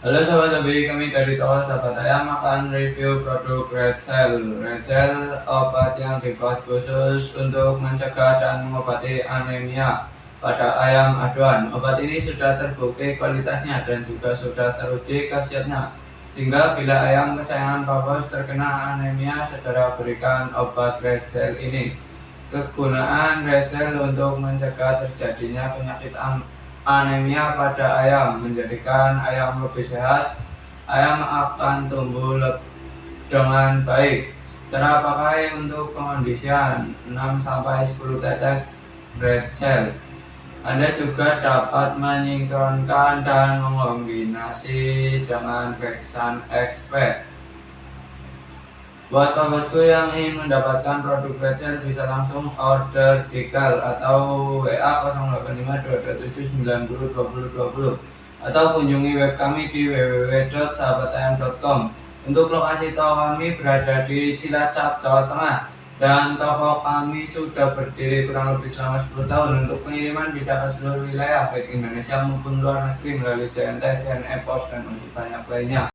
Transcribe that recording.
Halo Sobat Hobi, kami dari toko Sahabat Ayam akan review produk Red Cell. Red Cell obat yang dibuat khusus untuk mencegah dan mengobati anemia pada ayam aduan. Obat ini sudah terbukti kualitasnya dan juga sudah teruji khasiatnya, sehingga bila ayam kesayangan Pak Bos terkena anemia, segera berikan obat Red Cell ini. Kegunaan Red Cell untuk mencegah terjadinya penyakit anemia pada ayam, menjadikan ayam lebih sehat. Ayam akan tumbuh dengan baik. Cara pakai: untuk pengondisian 6-10 tetes Red Cell. Anda juga dapat menyingkronkan dan mengombinasi dengan Vexan XP. Buat Pak Bosku yang ingin mendapatkan produk Red Cell, bisa langsung order di KAL atau WA 085227902020 atau kunjungi web kami di www.sahabatayam.com. Untuk lokasi toko kami berada di Cilacap, Jawa Tengah, dan toko kami sudah berdiri kurang lebih selama 10 tahun. Untuk pengiriman bisa ke seluruh wilayah baik Indonesia maupun luar negeri melalui JNT, JNE Pos, dan masih banyak lainnya.